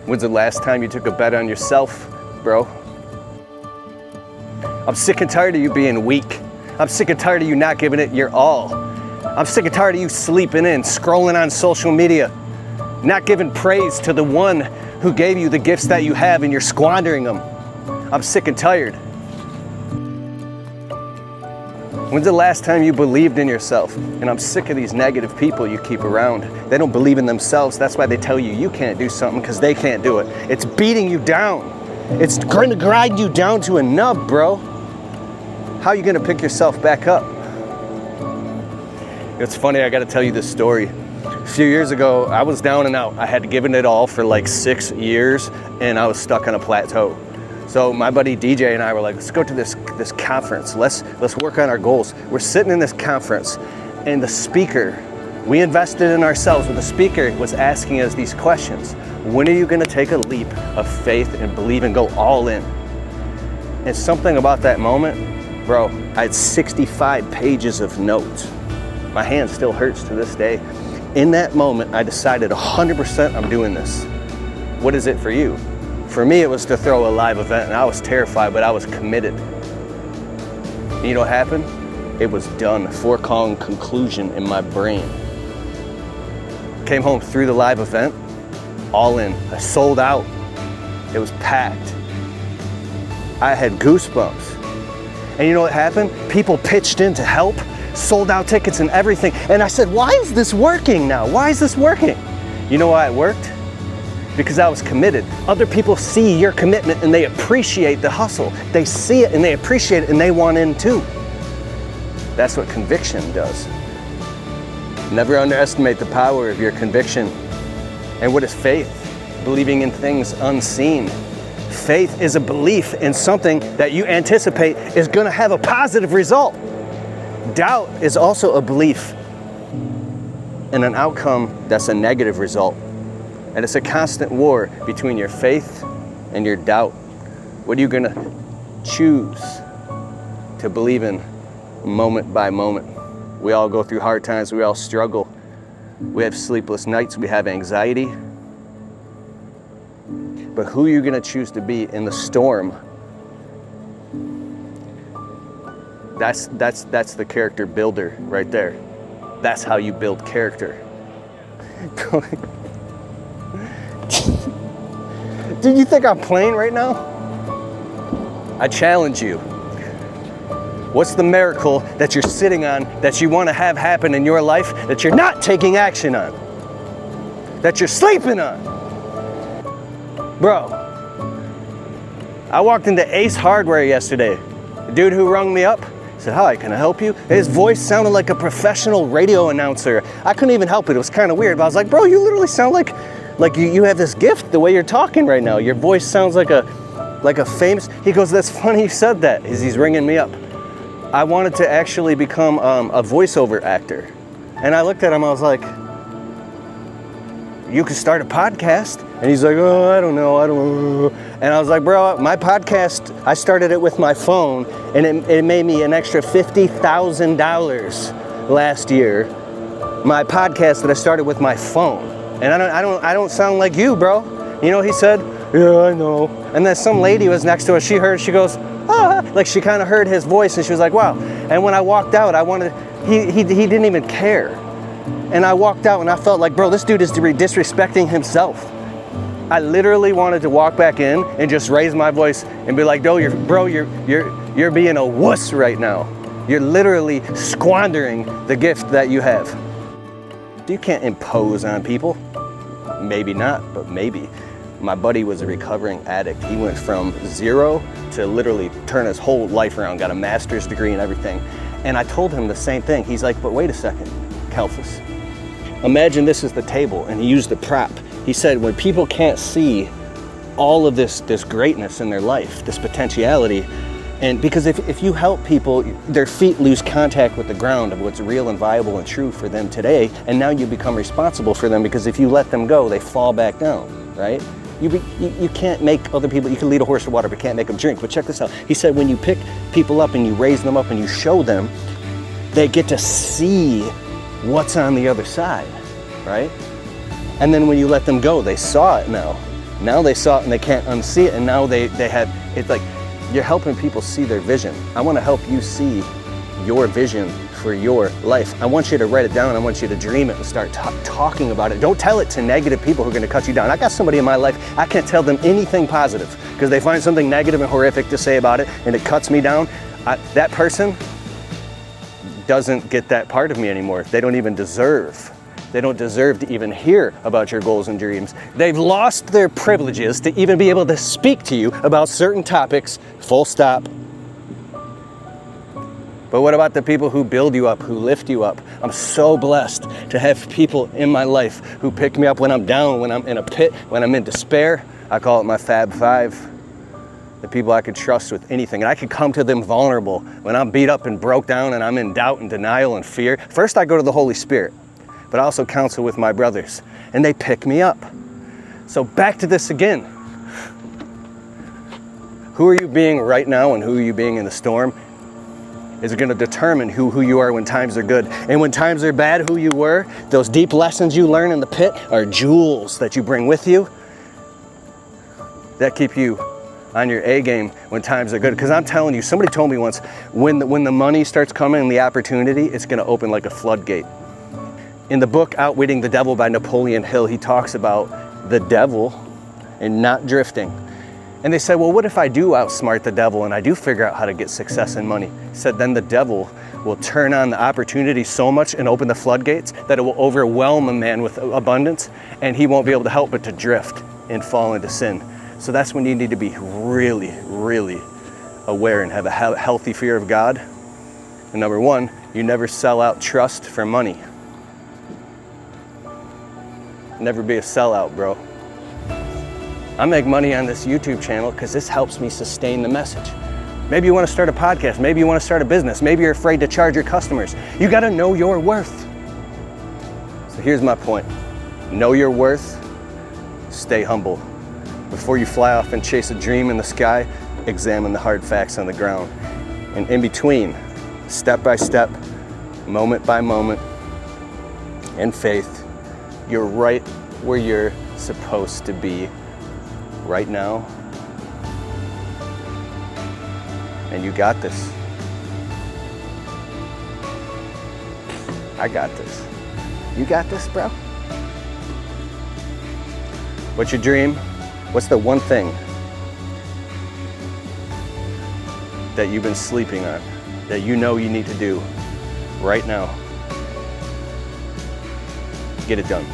When's the last time you took a bet on yourself, bro? I'm sick and tired of you being weak. I'm sick and tired of you not giving it your all. I'm sick and tired of you sleeping in, scrolling on social media, not giving praise to the one who gave you the gifts that you have and you're squandering them. I'm sick and tired. When's the last time you believed in yourself? And I'm sick of these negative people you keep around. They don't believe in themselves. That's why they tell you you can't do something, because they can't do it. It's beating you down. It's going to grind you down to a nub, bro. How are you going to pick yourself back up? It's funny, I got to tell you this story. A few years ago, I was down and out. I had given it all for like 6 years, and I was stuck on a plateau. So my buddy DJ and I were like, let's go to this conference. Let's work on our goals. We're sitting in this conference, and the speaker, we invested in ourselves, but the speaker was asking us these questions. When are you going to take a leap of faith and believe and go all in? And something about that moment, bro, I had 65 pages of notes. My hand still hurts to this day. In that moment, I decided 100% I'm doing this. What is it for you? For me, it was to throw a live event, and I was terrified, but I was committed. You know what happened? It was done. Foregone conclusion in my brain. Came home through the live event, all in. I sold out. It was packed. I had goosebumps. And you know what happened? People pitched in to help, sold out tickets and everything. And I said, why is this working now? Why is this working? You know why it worked? Because I was committed. Other people see your commitment and they appreciate the hustle. They see it and they appreciate it and they want in too. That's what conviction does. Never underestimate the power of your conviction. And what is faith? Believing in things unseen. Faith is a belief in something that you anticipate is going to have a positive result. Doubt is also a belief in an outcome that's a negative result. And it's a constant war between your faith and your doubt. What are you going to choose to believe in moment by moment? We all go through hard times. We all struggle. We have sleepless nights. We have anxiety. But who are you going to choose to be in the storm? That's the character builder right there. That's how you build character. Dude, you think I'm playing right now? I challenge you. What's the miracle that you're sitting on that you want to have happen in your life that you're not taking action on? That you're sleeping on? Bro, I walked into Ace Hardware yesterday. The dude who rung me up said, hi, can I help you? His voice sounded like a professional radio announcer. I couldn't even help it. It was kind of weird. But I was like, bro, you literally sound like you have this gift the way you're talking right now. Your voice sounds like a famous. He goes, that's funny you said that. He's ringing me up. I wanted to actually become a voiceover actor. And I looked at him, I was like, you could start a podcast. And he's like, oh, I don't know. And I was like, bro, my podcast, I started it with my phone, and it made me an extra $50,000 last year. My podcast that I started with my phone. And I don't sound like you, bro. You know, he said, yeah, I know. And then some lady was next to us. She goes, ah, like she kind of heard his voice, and she was like, wow. And when I walked out, he didn't even care. And I walked out and I felt like, bro, this dude is disrespecting himself. I literally wanted to walk back in and just raise my voice and be like, you're being a wuss right now. You're literally squandering the gift that you have. You can't impose on people. Maybe not, but maybe. My buddy was a recovering addict. He went from zero to literally turn his whole life around, got a master's degree and everything. And I told him the same thing. He's like, but wait a second, Kalfas. Imagine this is the table, and he used the prop. He said, when people can't see all of this greatness in their life, this potentiality, and because if you help people, their feet lose contact with the ground of what's real and viable and true for them today, and now you become responsible for them, because if you let them go, they fall back down, right? You can't make other people, you can lead a horse to water, but can't make them drink. But check this out. He said, when you pick people up and you raise them up and you show them, they get to see what's on the other side, right? And then when you let them go, they saw it now. Now they saw it and they can't unsee it, and now they have, it's like, you're helping people see their vision. I want to help you see your vision for your life. I want you to write it down. I want you to dream it and start talking about it. Don't tell it to negative people who are going to cut you down. I got somebody in my life, I can't tell them anything positive because they find something negative and horrific to say about it and it cuts me down. That person doesn't get that part of me anymore. They don't even deserve. They don't deserve to even hear about your goals and dreams. They've lost their privileges to even be able to speak to you about certain topics, full stop. But what about the people who build you up, who lift you up? I'm so blessed to have people in my life who pick me up when I'm down, when I'm in a pit, when I'm in despair. I call it my Fab Five. The people I can trust with anything. And I can come to them vulnerable when I'm beat up and broke down and I'm in doubt and denial and fear. First, I go to the Holy Spirit, but I also counsel with my brothers, and they pick me up. So back to this again. Who are you being right now and who are you being in the storm is going to determine who you are when times are good. And when times are bad, who you were, those deep lessons you learn in the pit are jewels that you bring with you that keep you on your A game when times are good. Because I'm telling you, somebody told me once, when the money starts coming and the opportunity, it's going to open like a floodgate. In the book Outwitting the Devil by Napoleon Hill, he talks about the devil and not drifting. And they said, well, what if I do outsmart the devil and I do figure out how to get success and money? He said, then the devil will turn on the opportunity so much and open the floodgates that it will overwhelm a man with abundance, and he won't be able to help but to drift and fall into sin. So that's when you need to be really, really aware and have a healthy fear of God. And number one, you never sell out trust for money. Never be a sellout, bro. I make money on this YouTube channel because this helps me sustain the message. Maybe you want to start a podcast. Maybe you want to start a business. Maybe you're afraid to charge your customers. You got to know your worth. So here's my point. Know your worth. Stay humble. Before you fly off and chase a dream in the sky, examine the hard facts on the ground. And in between, step by step, moment by moment, in faith, you're right where you're supposed to be right now. And you got this. I got this. You got this, bro? What's your dream? What's the one thing that you've been sleeping on, that you know you need to do right now? Get it done.